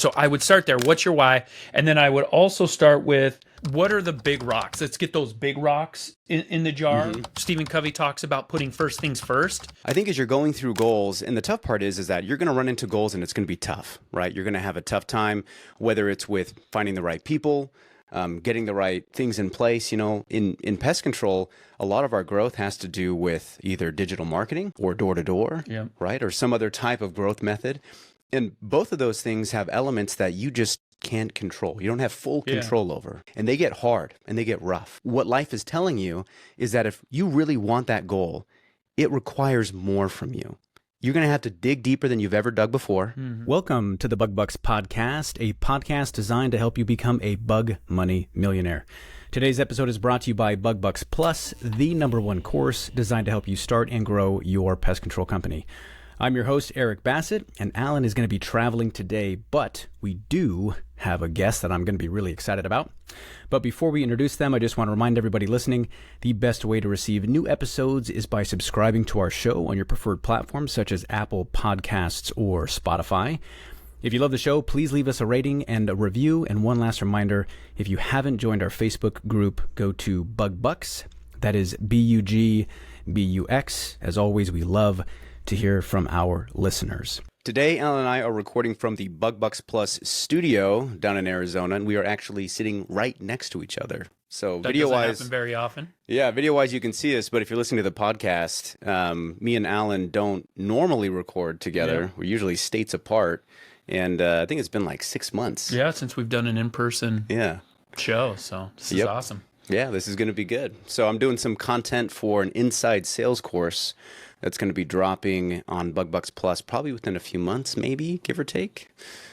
So I would start there. What's your why? And then I would also start with, what are the big rocks? Let's get those big rocks in the jar. Stephen Covey talks about putting first things first. I think as you're going through goals, and the tough part is that you're going to run into goals and it's going to be tough, right? You're going to have a tough time, whether it's with finding the right people, getting the right things in place. You know, in pest control, a lot of our growth has to do with either digital marketing or door-to-door, right? Or some other type of growth method. And both of those things have elements that you just can't control. You don't have full control over. And they get hard and they get rough. What life is telling you is that if you really want that goal, it requires more from you. You're going to have to dig deeper than you've ever dug before. Welcome to the Bug Bux podcast, a podcast designed to help you become a bug money millionaire. Today's episode is brought to you by Bug Bux Plus, the #1 course designed to help you start and grow your pest control company. I'm your host, Eric Bassett, and Allan is going to be traveling today, but we do have a guest that I'm going to be really excited about. But before we introduce them, I just want to remind everybody listening, the best way to receive new episodes is by subscribing to our show on your preferred platforms, such as Apple Podcasts or Spotify. If you love the show, please leave us a rating and a review. And one last reminder, if you haven't joined our Facebook group, go to Bug Bux. That is BUGBUX. As always, we love to hear from our listeners. Today, Allan and I are recording from the Bug Bux Plus studio down in Arizona, and we are actually sitting right next to each other. So that doesn't happen very often. Yeah, video-wise you can see us, but if you're listening to the podcast, me and Allan don't normally record together. Yeah. We're usually states apart, and I think it's been like 6 months. Yeah, since we've done an in-person show, so this is awesome. Yeah, this is going to be good. So I'm doing some content for an inside sales course that's going to be dropping on Bug Bux Plus probably within a few months, maybe, give or take.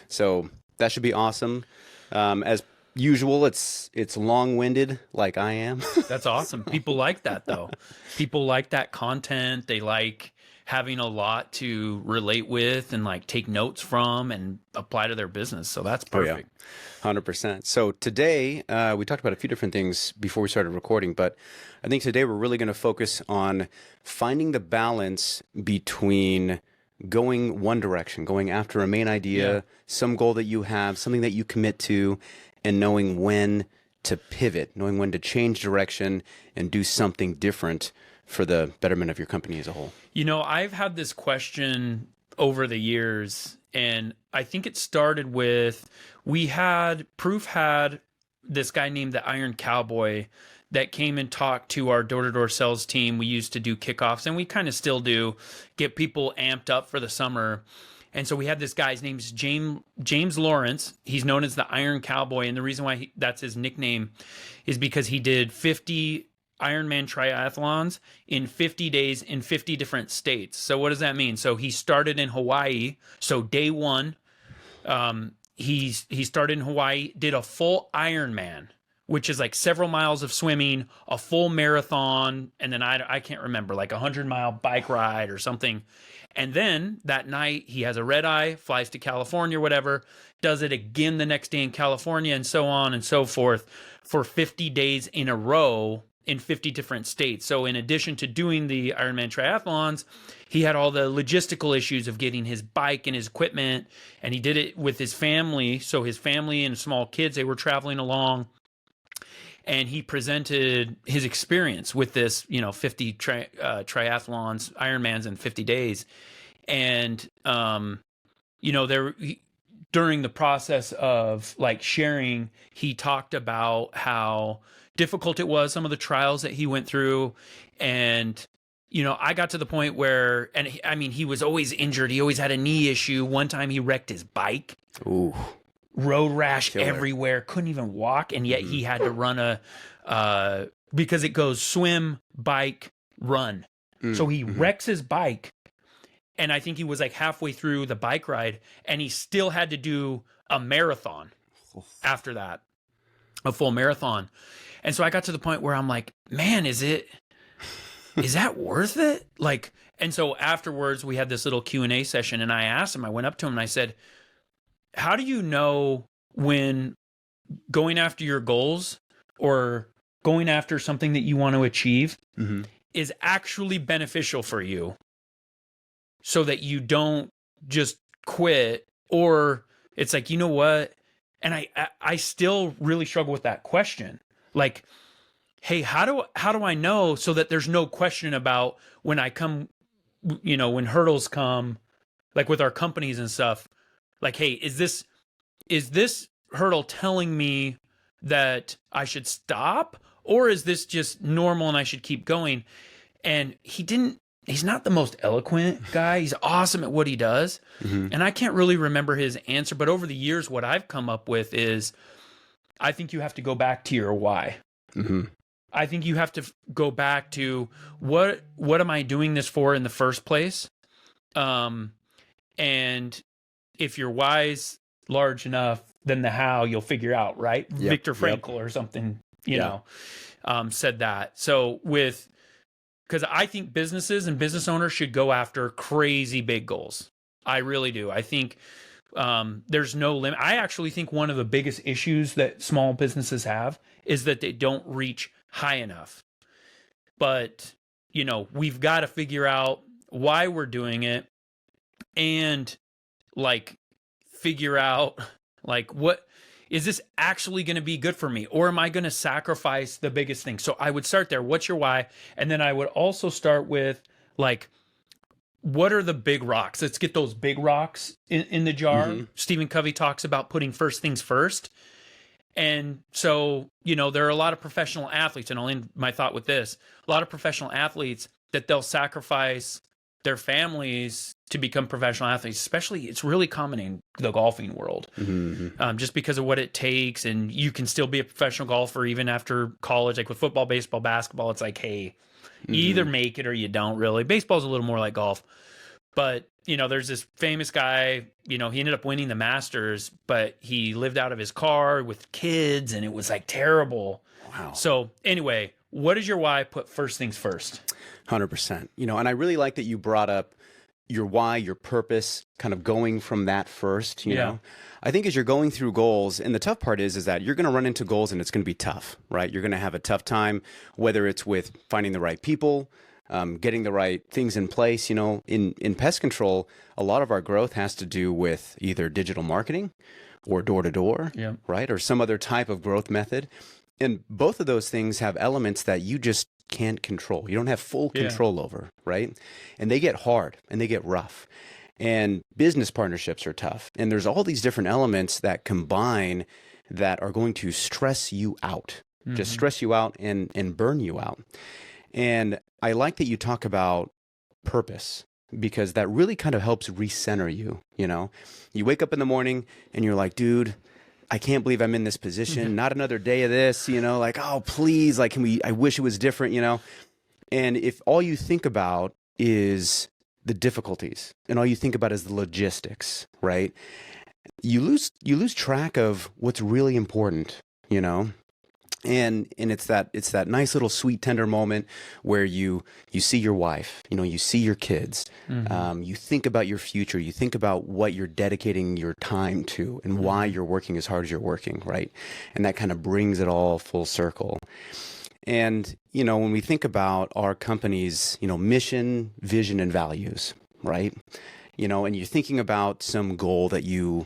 So that should be awesome. As usual, it's long-winded like I am. That's awesome. People like that, though. People like that content. They like having a lot to relate with and like take notes from and apply to their business. So that's perfect. Oh, yeah. 100%. So today, we talked about a few different things before we started recording, but I think today we're really going to focus on finding the balance between going one direction, going after a main idea, some goal that you have, something that you commit to, and knowing when to pivot, knowing when to change direction and do something different for the betterment of your company as a whole. You know, I've had this question over the years, and I think it started with, Proof had this guy named the Iron Cowboy that came and talked to our door-to-door sales team. We used to do kickoffs, and we kind of still do, get people amped up for the summer. And so we had this guy, his name's James Lawrence. He's known as the Iron Cowboy, and the reason why that's his nickname is because he did 50 Ironman triathlons in 50 days in 50 different states. So what does that mean? So he started in Hawaii. So day one, he started in Hawaii, did a full Ironman, which is like several miles of swimming, a full marathon, and then I can't remember, like 100-mile bike ride or something. And then that night he has a red eye, flies to California or whatever, does it again the next day in California, and so on and so forth for 50 days in a row in 50 different states. So in addition to doing the Ironman triathlons, he had all the logistical issues of getting his bike and his equipment, and he did it with his family. So his family and small kids, they were traveling along, and he presented his experience with this, 50 triathlons, Ironmans in 50 days. And, during the process of like sharing, he talked about how difficult it was, some of the trials that he went through. And, I got to the point where, he was always injured. He always had a knee issue. One time he wrecked his bike. Ooh. Road rash everywhere, couldn't even walk. And yet he had to run because it goes swim, bike, run. So he wrecks his bike. And I think he was like halfway through the bike ride, and he still had to do a marathon after that, a full marathon. And so I got to the point where I'm like, man, is that worth it? Like, and so afterwards we had this little Q&A session, and I went up to him and I said, how do you know when going after your goals or going after something that you want to achieve is actually beneficial for you, so that you don't just quit, or It's like, you know what? And I still really struggle with that question. Like, hey, how do I know so that there's no question about when I come, when hurdles come, like with our companies and stuff, like, hey, is this hurdle telling me that I should stop, or is this just normal and I should keep going? And he's not the most eloquent guy. He's awesome at what he does. And I can't really remember his answer, but over the years, what I've come up with is I think you have to go back to your why. I think you have to go back to what am I doing this for in the first place? And if your why's large enough, then the how you'll figure out, right? Yep, Viktor Frankl or something, said that. So because I think businesses and business owners should go after crazy big goals. I really do. I think there's no limit. I actually think one of the biggest issues that small businesses have is that they don't reach high enough. But, we've got to figure out why we're doing it and figure out what is this actually going to be good for me, or am I going to sacrifice the biggest thing? So I would start there. What's your why? And then I would also start with what are the big rocks? Let's get those big rocks in the jar. Stephen Covey talks about putting first things first. And so, there are a lot of professional athletes, and I'll end my thought with this. A lot of professional athletes that they'll sacrifice their families to become professional athletes, especially it's really common in the golfing world, just because of what it takes. And you can still be a professional golfer even after college, like with football, baseball, basketball. It's like, hey, you either make it or you don't really. Baseball's a little more like golf. But, there's this famous guy, he ended up winning the Masters, but he lived out of his car with kids and it was terrible. Wow. So anyway, what is your why? Put first things first. 100%. And I really like that you brought up your why, your purpose, kind of going from that first, you know. I think as you're going through goals, and the tough part is that you're going to run into goals and it's going to be tough, right? You're going to have a tough time, whether it's with finding the right people, getting the right things in place. In pest control, a lot of our growth has to do with either digital marketing or door-to-door, right? Or some other type of growth method. And both of those things have elements that you just can't control. You don't have full control over, right? And they get hard and they get rough. And business partnerships are tough. And there's all these different elements that combine that are going to stress you out, just stress you out and burn you out. And I like that you talk about purpose, because that really kind of helps recenter you. You wake up in the morning and you're like, dude, I can't believe I'm in this position. Not another day of this, oh, please, I wish it was different, And if all you think about is the difficulties and all you think about is the logistics, right? You lose track of what's really important, And it's that nice little sweet tender moment where you see your wife, you see your kids, you think about your future, you think about what you're dedicating your time to and why you're working as hard as you're working, right? And that kind of brings it all full circle. And when we think about our company's mission, vision, and values, right? And you're thinking about some goal that you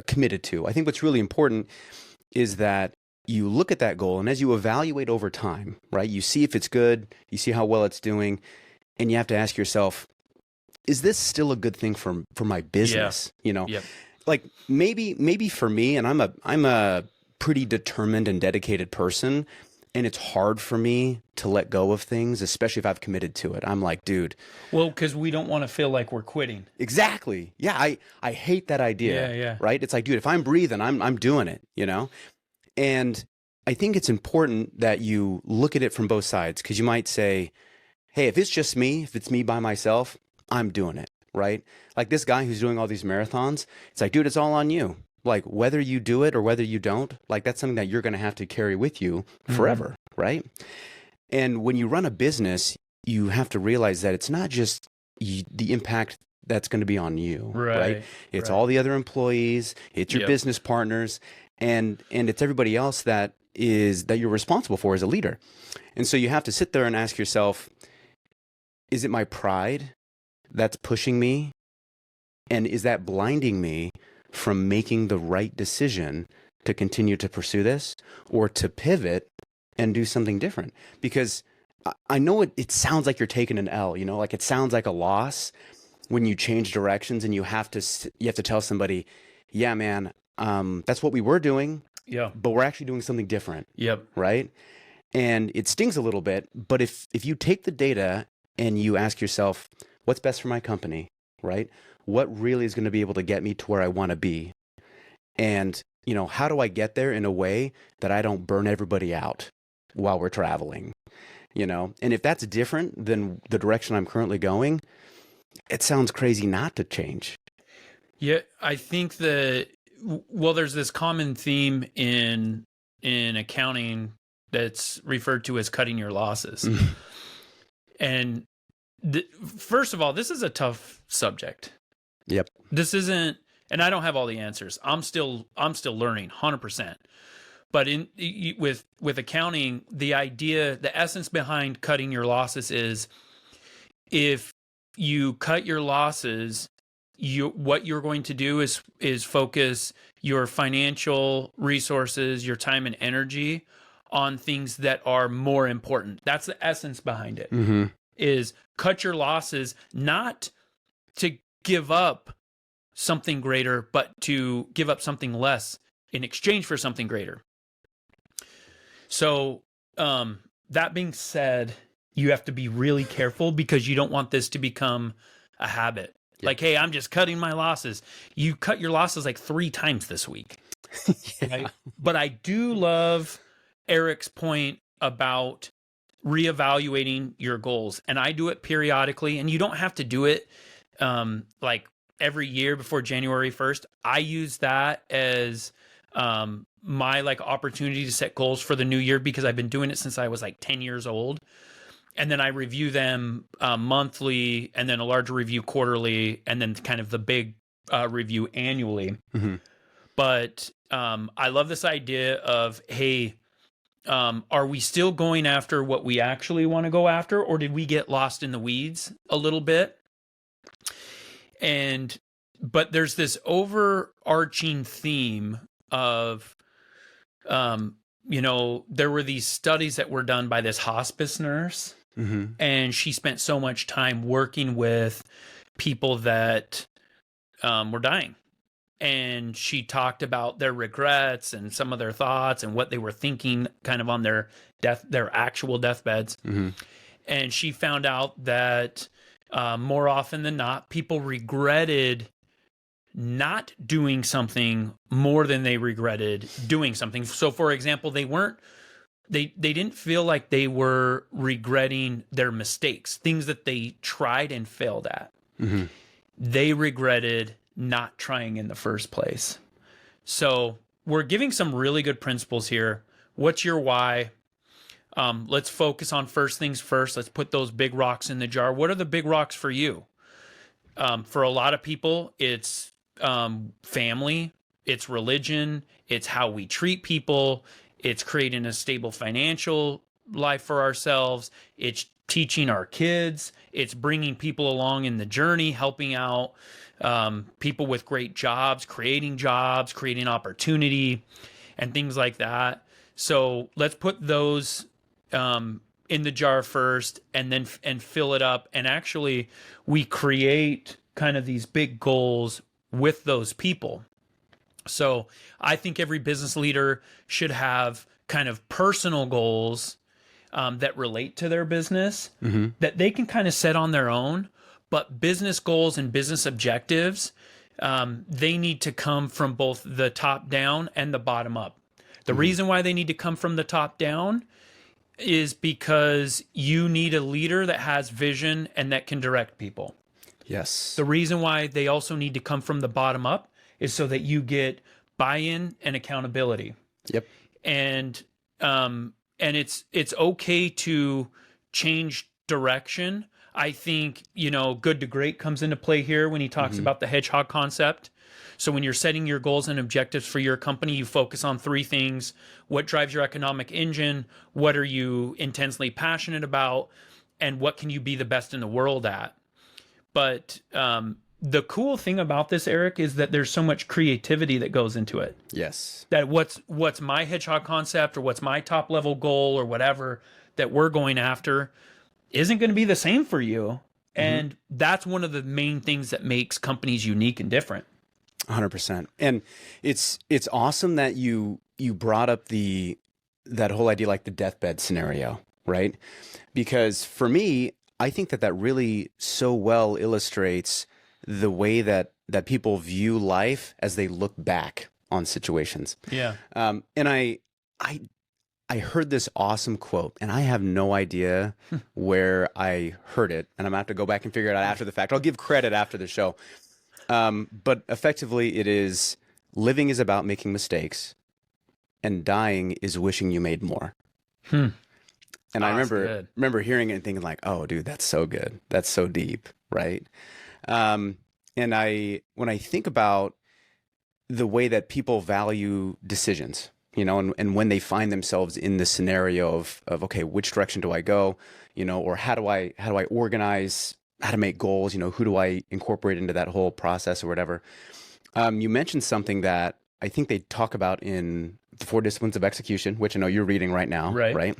committed to. I think what's really important is that you look at that goal, and as you evaluate over time, right, you see if it's good, you see how well it's doing, and you have to ask yourself, is this still a good thing for my business? Maybe for me, and I'm a pretty determined and dedicated person, and it's hard for me to let go of things, especially if I've committed to it. I'm like, dude. Well, because we don't want to feel like we're quitting. Exactly. Yeah, I hate that idea. Yeah. Right? It's like, dude, if I'm breathing, I'm doing it, And I think it's important that you look at it from both sides, because you might say, hey, if it's just me, if it's me by myself, I'm doing it, right? Like this guy who's doing all these marathons, it's like, dude, it's all on you. Like whether you do it or whether you don't, that's something that you're going to have to carry with you forever, right? And when you run a business, you have to realize that it's not just the impact that's going to be on you, right? It's all the other employees, it's your business partners, and it's everybody else that you're responsible for as a leader. And so you have to sit there and ask yourself, is it my pride that's pushing me? And is that blinding me from making the right decision to continue to pursue this or to pivot and do something different. Because I know it sounds like you're taking an L, like it sounds like a loss when you change directions and you have to tell somebody, yeah, man, that's what we were doing. Yeah. But we're actually doing something different. Yep. Right. And it stings a little bit. But if you take the data and you ask yourself, what's best for my company? Right. What really is going to be able to get me to where I want to be? And, how do I get there in a way that I don't burn everybody out while we're traveling? And if that's different than the direction I'm currently going, it sounds crazy not to change. Yeah, I think that, there's this common theme in accounting that's referred to as cutting your losses. And first of all, this is a tough subject. Yep. This isn't, and I don't have all the answers. I'm still learning 100%. But with accounting, the essence behind cutting your losses is if you cut your losses, what you're going to do is focus your financial resources, your time and energy on things that are more important. That's the essence behind it. Mm-hmm. Is cut your losses, not to give up something greater, but to give up something less in exchange for something greater. So, that being said, you have to be really careful because you don't want this to become a habit. Yep. Like, hey, I'm just cutting my losses. You cut your losses like 3 times this week. Yeah. Right? But I do love Eric's point about reevaluating your goals. And I do it periodically, and you don't have to do it like every year before January 1st. I use that as my opportunity to set goals for the new year because I've been doing it since I was 10 years old. And then I review them monthly, and then a larger review quarterly, and then kind of the big review annually. Mm-hmm. But I love this idea of, hey, are we still going after what we actually want to go after, or did we get lost in the weeds a little bit? But there's this overarching theme of, there were these studies that were done by this hospice nurse. Mm-hmm. And she spent so much time working with people that were dying. And she talked about their regrets and some of their thoughts and what they were thinking kind of on their actual deathbeds. Mm-hmm. And she found out that more often than not, people regretted not doing something more than they regretted doing something. So, for example, they didn't feel like they were regretting their mistakes, things that they tried and failed at. Mm-hmm. They regretted not trying in the first place. So we're giving some really good principles here. What's your why? Let's focus on first things first. Let's put those big rocks in the jar. What are the big rocks for you? For a lot of people, it's family, it's religion, it's how we treat people, it's creating a stable financial life for ourselves, it's teaching our kids, it's bringing people along in the journey, helping out people with great jobs, creating opportunity, and things like that. So let's put those in the jar first, and then fill it up. And actually, we create kind of these big goals with those people. So I think every business leader should have kind of personal goals that relate to their business, mm-hmm. that they can kind of set on their own. But business goals and business objectives, they need to come from both the top down and the bottom up. The mm-hmm. reason why they need to come from the top down is because you need a leader that has vision and that can direct people. Yes. The reason why they also need to come from the bottom up is so that you get buy-in and accountability. Yep. And it's okay to change direction. I think, good to great comes into play here when he talks mm-hmm. about the hedgehog concept. So when you're setting your goals and objectives for your company, you focus on 3 things. What drives your economic engine? What are you intensely passionate about? And what can you be the best in the world at? But the cool thing about this, Eric, is that there's so much creativity that goes into it. Yes. That what's my hedgehog concept or what's my top level goal or whatever that we're going after isn't going to be the same for you. And that's one of the main things that makes companies unique and different. 100%. And it's awesome that you brought up that whole idea, like the deathbed scenario, right? Because for me, I think that really so well illustrates the way that people view life as they look back on situations. Yeah. And I heard this awesome quote, and I have no idea where I heard it, and I'm gonna have to go back and figure it out after the fact. I'll give credit after the show. But effectively, it is, living is about making mistakes, and dying is wishing you made more. And I remember hearing it and thinking like, oh, dude, that's so good. That's so deep, right? And when I think about the way that people value decisions, and when they find themselves in the scenario of okay, which direction do I go, or how do I organize, how to make goals, who do I incorporate into that whole process or whatever. You mentioned something that I think they talk about in the 4 Disciplines of Execution, which I know you're reading right now, right?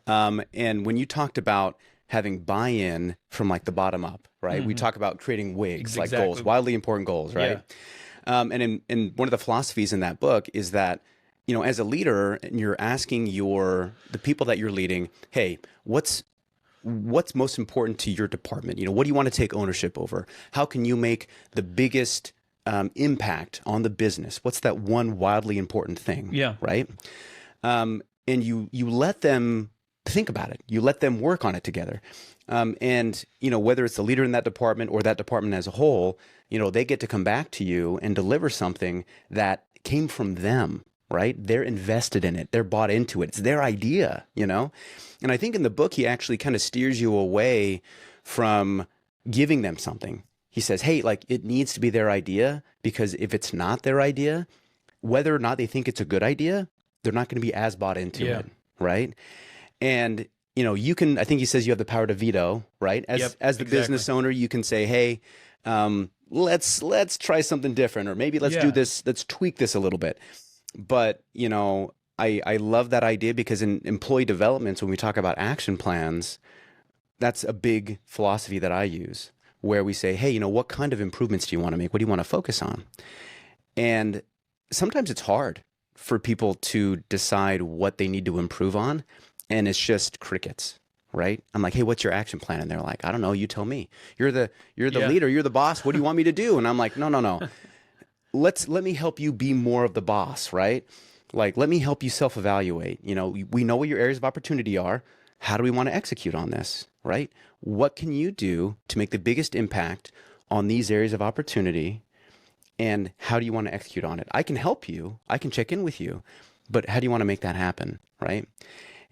And when you talked about having buy-in from like the bottom up, right? We talk about creating WIGs, like goals, wildly important goals, right? Yeah. And in one of the philosophies in that book is that, as a leader, and you're asking the people that you're leading, hey, what's most important to your department? What do you want to take ownership over? How can you make the biggest impact on the business? What's that one wildly important thing? Yeah. Right. And you let them think about it. You let them work on it together. And whether it's the leader in that department or that department as a whole, they get to come back to you and deliver something that came from them, right? They're invested in it. They're bought into it. It's their idea, And I think in the book, he actually kind of steers you away from giving them something. He says, hey, like, it needs to be their idea, because if it's not their idea, whether or not they think it's a good idea, they're not going to be as bought into it, right? And you can, I think he says you have the power to veto, right? As the business owner, you can say, hey, let's try something different, or maybe let's do this, let's tweak this a little bit. But, I love that idea, because in employee developments, when we talk about action plans, that's a big philosophy that I use, where we say, hey, what kind of improvements do you want to make? What do you want to focus on? And sometimes it's hard for people to decide what they need to improve on. And it's just crickets, right? I'm like, hey, what's your action plan? And they're like, I don't know. You tell me. You're the leader. You're the boss. What do you want me to do? And I'm like, no. Let me help you be more of the boss, right? Like, let me help you self-evaluate. We know what your areas of opportunity are. How do we want to execute on this, right? What can you do to make the biggest impact on these areas of opportunity? And how do you want to execute on it? I can help you. I can check in with you. But how do you want to make that happen, right?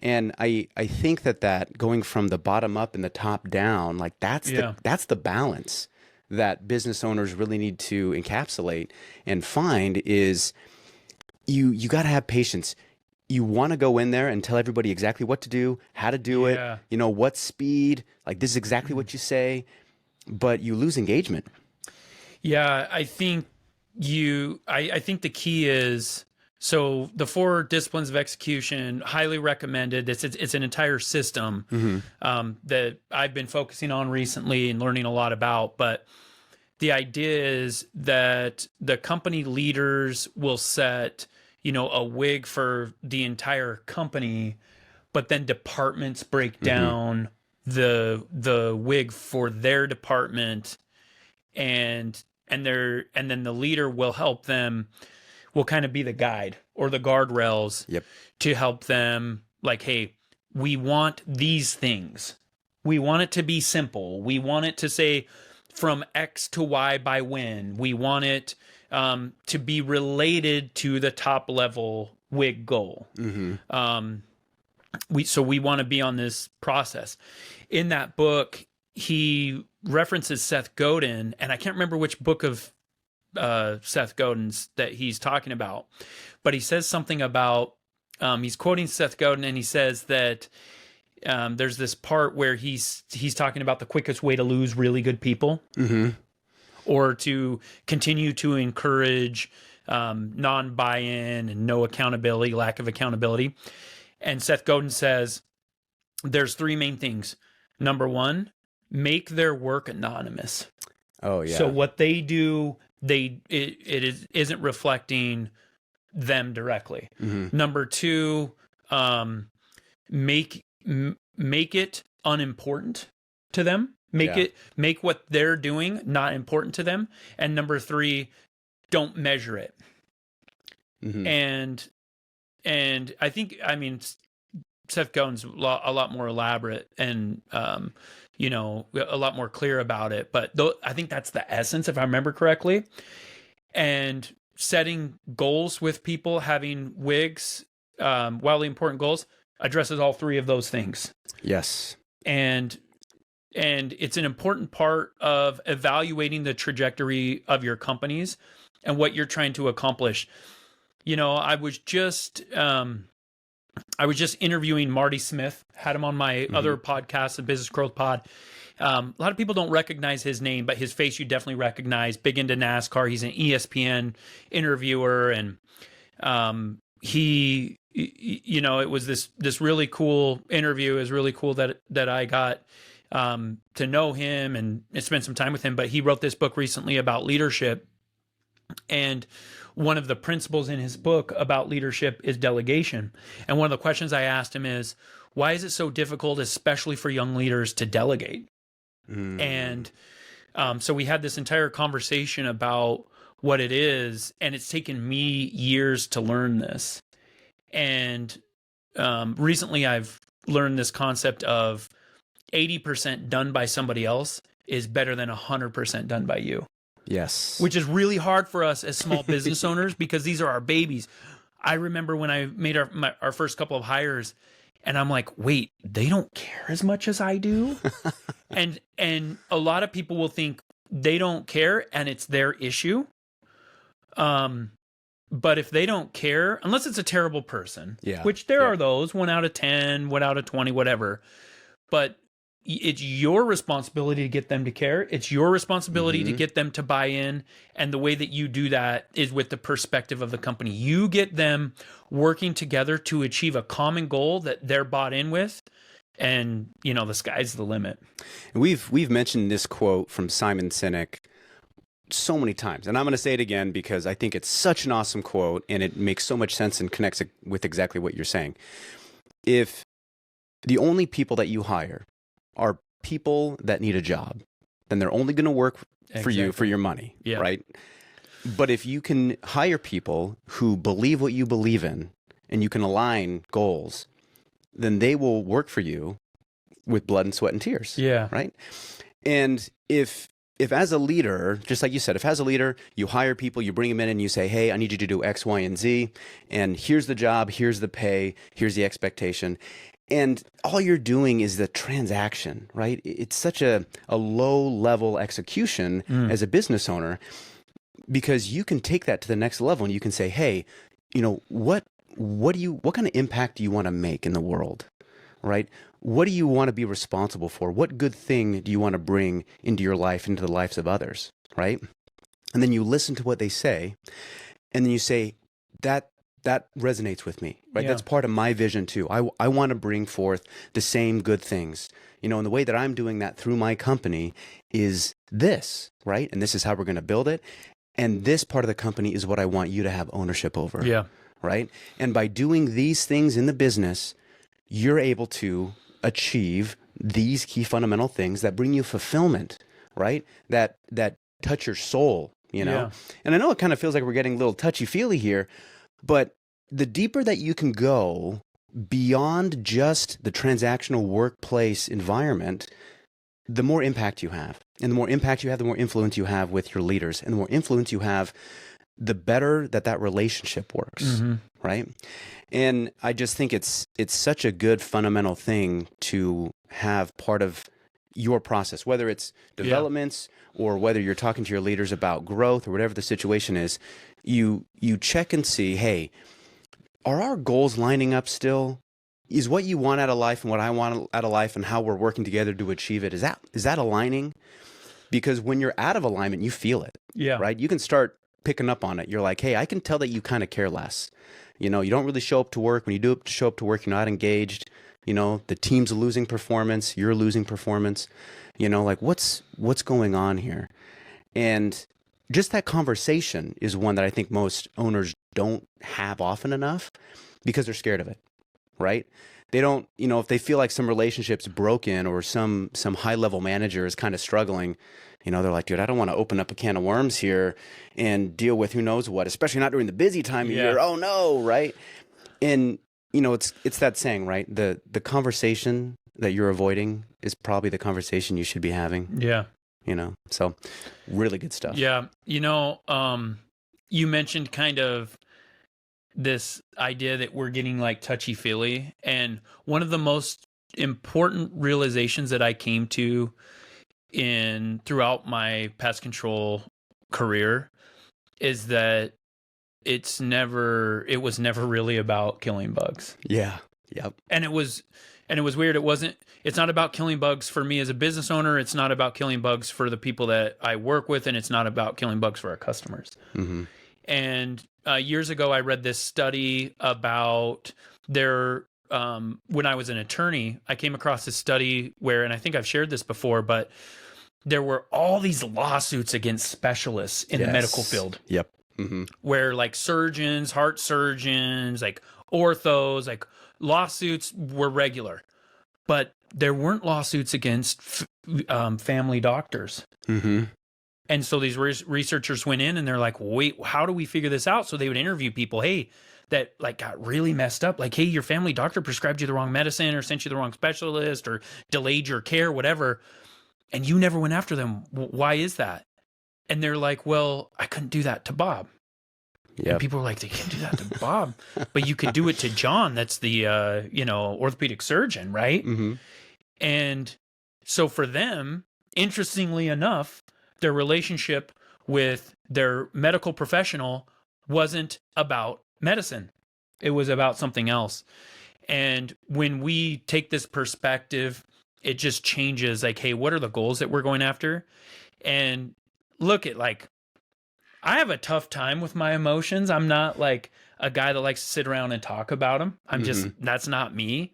And I think that going from the bottom up and the top down, like that's the balance that business owners really need to encapsulate and find. Is you got to have patience. You want to go in there and tell everybody exactly what to do, how to do it, what speed, like this is exactly what you say, but you lose engagement. Yeah, I think I think the key is, so the 4 Disciplines of Execution, highly recommended. It's an entire system that I've been focusing on recently and learning a lot about. But the idea is that the company leaders will set, a WIG for the entire company, but then departments break down the WIG for their department, and then the leader will help them. Will kind of be the guide or the guardrails to help them, like, hey, we want these things. We want it to be simple. We want it to say from X to Y by when. We want it to be related to the top level WIG goal. We want to be on this process. In that book, he references Seth Godin, and I can't remember which book of Seth Godin's that he's talking about, but he says something about he's quoting Seth Godin, and he says that there's this part where he's talking about the quickest way to lose really good people, or to continue to encourage non-buy-in and no accountability, lack of accountability. And Seth Godin says there's three main things. Number one, make their work anonymous. Oh yeah. So what they do, isn't reflecting them directly. Number two, make it unimportant to them. Make what they're doing not important to them. And number three, don't measure it. And I think, I mean, Seth Godin's a lot more elaborate and, you know, a lot more clear about it. But I think that's the essence, if I remember correctly. And setting goals with people, having WIGs, wildly important goals, addresses all three of those things. Yes. And it's an important part of evaluating the trajectory of your companies and what you're trying to accomplish. You know, I was just interviewing Marty Smith, had him on my other podcast, the Business Growth Pod. A lot of people don't recognize his name, but his face you definitely recognize. Big into NASCAR. He's an ESPN interviewer, and he, you know, it was this really cool interview. It was really cool that I got to know him and spend some time with him. But he wrote this book recently about leadership, and one of the principles in his book about leadership is delegation. And one of the questions I asked him is, why is it so difficult, especially for young leaders, to delegate? And so we had this entire conversation about what it is, and it's taken me years to learn this. And recently I've learned this concept of 80% done by somebody else is better than 100% done by you. Yes. Which is really hard for us as small business owners because these are our babies. I remember when I made our first couple of hires, and I'm like, wait, they don't care as much as I do? and a lot of people will think they don't care and it's their issue. But if they don't care, unless it's a terrible person, which there are those, 1 out of 10, 1 out of 20, whatever. But it's your responsibility to get them to care. It's your responsibility to get them to buy in. And the way that you do that is with the perspective of the company. You get them working together to achieve a common goal that they're bought in with. And, you know, the sky's the limit. We've mentioned this quote from Simon Sinek so many times. And I'm going to say it again because I think it's such an awesome quote and it makes so much sense and connects with exactly what you're saying. If the only people that you hire are people that need a job, then they're only going to work for you for your money, right? But if you can hire people who believe what you believe in and you can align goals, then they will work for you with blood and sweat and tears, right? And if as a leader, just like you said, if as a leader, you hire people, you bring them in and you say, hey, I need you to do X, Y, and Z, and here's the job, here's the pay, here's the expectation. And all you're doing is the transaction, right? It's such a low-level execution as a business owner because you can take that to the next level and you can say, hey, you know, what kind of impact do you want to make in the world, right? What do you want to be responsible for? What good thing do you want to bring into your life, into the lives of others, right? And then you listen to what they say, and then you say, that resonates with me, right? That's part of my vision too. I want to bring forth the same good things, you know, and the way that I'm doing that through my company is this, right? And this is how we're going to build it. And this part of the company is what I want you to have ownership over, right? And by doing these things in the business, you're able to achieve these key fundamental things that bring you fulfillment, right? That touch your soul, you know? And I know it kind of feels like we're getting a little touchy-feely here, but the deeper that you can go beyond just the transactional workplace environment, the more impact you have. And the more impact you have, the more influence you have with your leaders. And the more influence you have, the better that relationship works, right? And I just think it's such a good fundamental thing to have part of your process, whether it's developments or whether you're talking to your leaders about growth or whatever the situation is. You check and see, hey, are our goals lining up still? Is what you want out of life and what I want out of life and how we're working together to achieve it, is that aligning? because when you're out of alignment, you feel it. Yeah. Right. You can start picking up on it. You're like, hey, I can tell that you kind of care less. You know, you don't really show up to work. When you do show up to work, you're not engaged. You know, the team's losing performance. You're losing performance. You know, like what's going on here? And just that conversation is one that I think most owners don't have often enough because they're scared of it, right? They don't, you know, if they feel like some relationship's broken or some high-level manager is kind of struggling, you know, they're like, dude, I don't want to open up a can of worms here and deal with who knows what, especially not during the busy time of year. Oh no, right? And you know, it's that saying, right? The conversation that you're avoiding is probably the conversation you should be having. Yeah. You know, so really good stuff. Yeah. You know, you mentioned kind of this idea that we're getting like touchy-feely. And one of the most important realizations that I came to throughout my pest control career is that it was never really about killing bugs. Yeah. Yep. And it was weird. It's not about killing bugs for me as a business owner. It's not about killing bugs for the people that I work with. And it's not about killing bugs for our customers. Mm-hmm. And years ago, I read this study about when I was an attorney, I came across this study where, and I think I've shared this before, but there were all these lawsuits against specialists in the medical field. Yep. Mm-hmm. Where like surgeons, heart surgeons, like orthos, like lawsuits were regular, but there weren't lawsuits against family doctors. Mm-hmm. And so these researchers went in and they're like, wait, how do we figure this out? So they would interview people, hey, that like got really messed up. Like, hey, your family doctor prescribed you the wrong medicine or sent you the wrong specialist or delayed your care, whatever. And you never went after them. Why is that? And they're like, well, I couldn't do that to Bob. Yep. And people were like, they can't do that to Bob, but you could do it to John. That's the, orthopedic surgeon, right? Mm-hmm. And so for them, interestingly enough, their relationship with their medical professional wasn't about medicine. It was about something else. And when we take this perspective, it just changes like, hey, what are the goals that we're going after? And look at like, I have a tough time with my emotions. I'm not like a guy that likes to sit around and talk about them. I'm just, that's not me.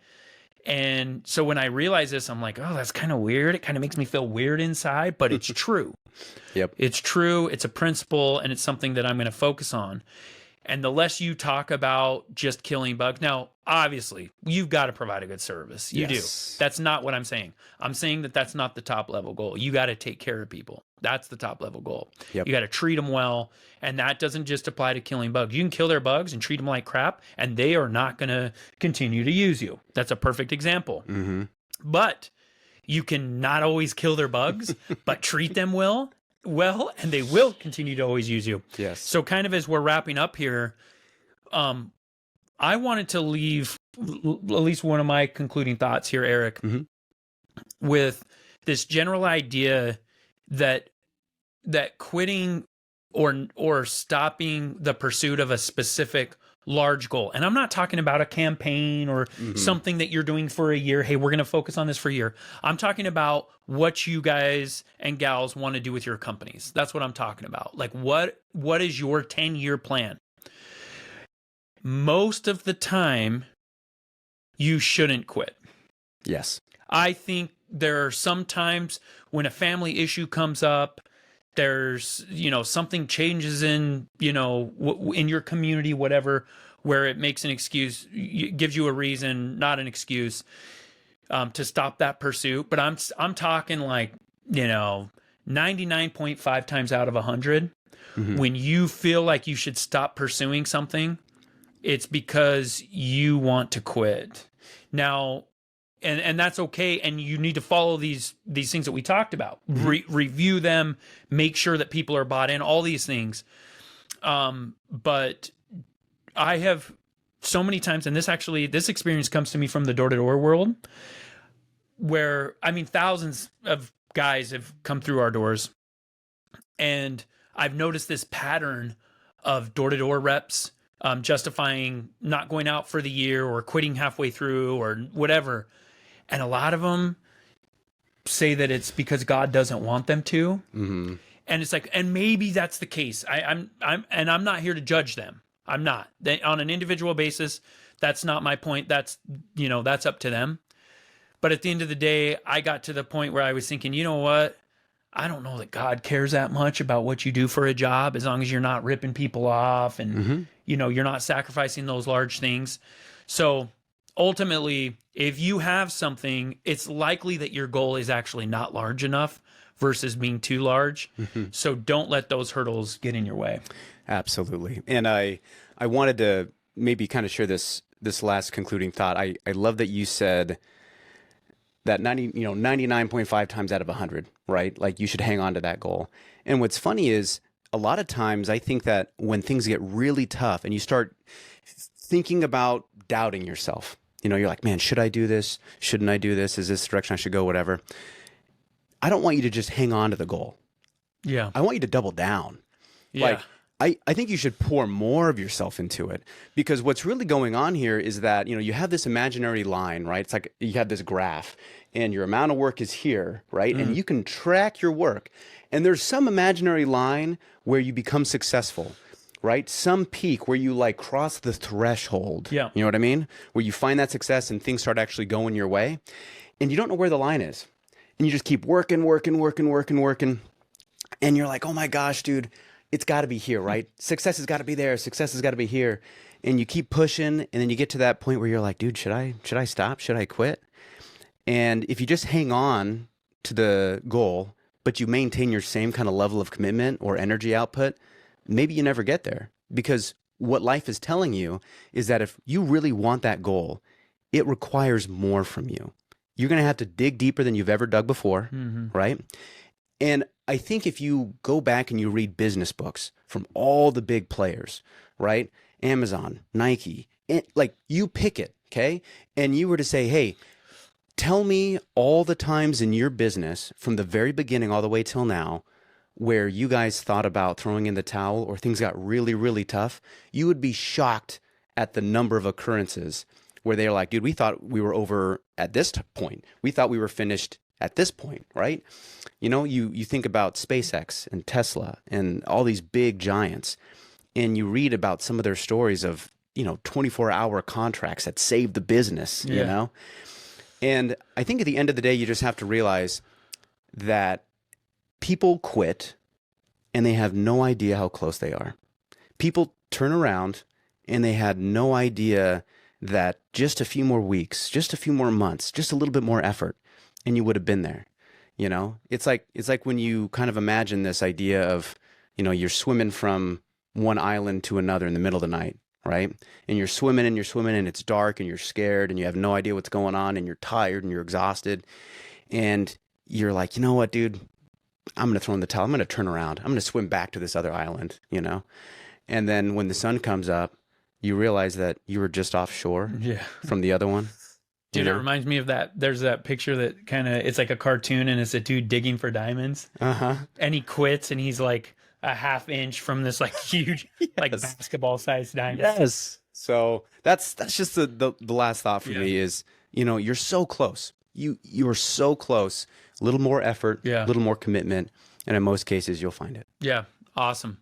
And so when I realize this, I'm like, oh, that's kind of weird. It kind of makes me feel weird inside, but it's true. Yep. It's true. It's a principle and it's something that I'm going to focus on. And the less you talk about just killing bugs. Now, obviously, you've got to provide a good service. You do. That's not what I'm saying. I'm saying that that's not the top level goal. You got to take care of people. That's the top level goal. Yep. You got to treat them well. And that doesn't just apply to killing bugs. You can kill their bugs and treat them like crap, and they are not going to continue to use you. That's a perfect example. Mm-hmm. But you can not always kill their bugs, but treat them well, and they will continue to always use you. Yes. So kind of as we're wrapping up here, I wanted to leave at least one of my concluding thoughts here, Eric, with this general idea that quitting or stopping the pursuit of a specific large goal. And I'm not talking about a campaign or something that you're doing for a year. Hey, we're going to focus on this for a year. I'm talking about what you guys and gals want to do with your companies. That's what I'm talking about. Like what is your 10-year plan? Most of the time, you shouldn't quit. Yes. I think there are some times when a family issue comes up, there's, something changes in, in your community, whatever, where it makes an excuse, gives you a reason, not an excuse, to stop that pursuit. But I'm talking like, 99.5 times out of 100, when you feel like you should stop pursuing something, it's because you want to quit. Now, and that's okay. And you need to follow these things that we talked about, review them, make sure that people are bought in, all these things. But I have so many times, and this experience comes to me from the door-to-door world, where, thousands of guys have come through our doors, and I've noticed this pattern of door-to-door reps justifying not going out for the year or quitting halfway through or whatever. And a lot of them, say that it's because God doesn't want them to. Mm-hmm. And it's like, and maybe that's the case. I'm not here to judge them. I'm not. On an individual basis, that's not my point. That's, that's up to them. But at the end of the day, I got to the point where I was thinking, you know what? I don't know that God cares that much about what you do for a job, as long as you're not ripping people off and, you're not sacrificing those large things. So ultimately, if you have something, it's likely that your goal is actually not large enough versus being too large. So don't let those hurdles get in your way. Absolutely. And I wanted to maybe kind of share this last concluding thought. I love that you said that 99.5 times out of 100, right? Like you should hang on to that goal. And what's funny is a lot of times I think that when things get really tough and you start thinking about doubting yourself, you're like, man, should I do this? Shouldn't I do this? Is this the direction I should go? Whatever. I don't want you to just hang on to the goal. Yeah. I want you to double down. Yeah. Like, I think you should pour more of yourself into it, because what's really going on here is that, you have this imaginary line, right? It's like you have this graph and your amount of work is here, right? And you can track your work. And there's some imaginary line where you become successful, right? Some peak where you like cross the threshold. Yeah. You know what I mean? Where you find that success and things start actually going your way. And you don't know where the line is. And you just keep working. And you're like, oh my gosh, dude, it's got to be here, right? Success has got to be there. Success has got to be here. And you keep pushing, and then you get to that point where you're like, dude, should I stop? Should I quit? And if you just hang on to the goal, but you maintain your same kind of level of commitment or energy output, maybe you never get there. Because what life is telling you is that if you really want that goal, it requires more from you. You're going to have to dig deeper than you've ever dug before, right? And I think if you go back and you read business books from all the big players, right? Amazon, Nike, like you pick it, okay? And you were to say, hey, tell me all the times in your business from the very beginning all the way till now where you guys thought about throwing in the towel or things got really, really tough. You would be shocked at the number of occurrences where they're like, dude, we thought we were over at this point. We thought we were finished at this point, right? You think about SpaceX and Tesla and all these big giants, and you read about some of their stories of, 24-hour contracts that saved the business, And I think at the end of the day, you just have to realize that people quit and they have no idea how close they are. People turn around and they had no idea that just a few more weeks, just a few more months, just a little bit more effort, and you would have been there. It's like when you kind of imagine this idea of, you're swimming from one island to another in the middle of the night, right? And you're swimming and it's dark and you're scared and you have no idea what's going on and you're tired and you're exhausted. And you're like, you know what, dude, I'm going to throw in the towel. I'm going to turn around. I'm going to swim back to this other island, And then when the sun comes up, you realize that you were just offshore from the other one. Dude, it reminds me of that. There's that picture that kind of, it's like a cartoon and it's a dude digging for diamonds. And he quits and he's like a half inch from this like huge, like basketball sized diamond. Yes. So that's just the last thought for me is, you're so close. You are so close. A little more effort, a little more commitment. And in most cases, you'll find it. Yeah. Awesome.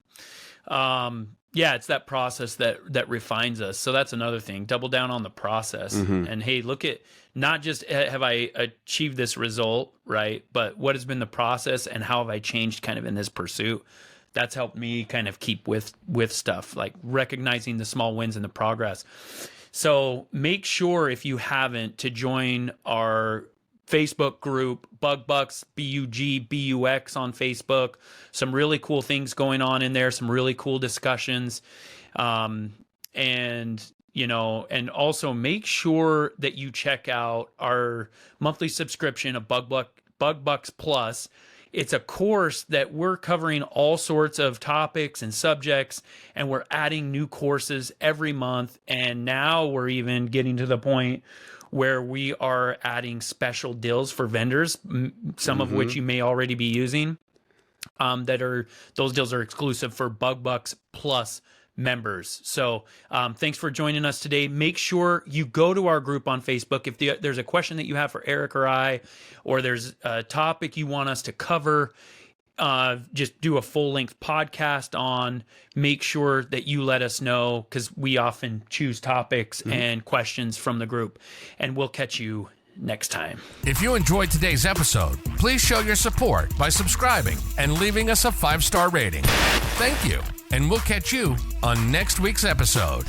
It's that process that refines us. So that's another thing. Double down on the process. And hey, look at not just have I achieved this result, right? But what has been the process and how have I changed kind of in this pursuit? That's helped me kind of keep with stuff, like recognizing the small wins and the progress. So make sure if you haven't to join our Facebook group, Bug Bux, BUG, on Facebook. Some really cool things going on in there, some really cool discussions. And also make sure that you check out our monthly subscription of Bug Bux Plus. It's a course that we're covering all sorts of topics and subjects, and we're adding new courses every month. And now we're even getting to the point where we are adding special deals for vendors, some of which you may already be using. Those deals are exclusive for Bug Bux Plus members. So thanks for joining us today. Make sure you go to our group on Facebook. If there's a question that you have for Eric or I, or there's a topic you want us to cover, just do a full-length podcast on, make sure that you let us know, because we often choose topics and questions from the group, and we'll catch you next time. If you enjoyed today's episode, please show your support by subscribing and leaving us a 5-star rating. Thank you, and we'll catch you on next week's episode.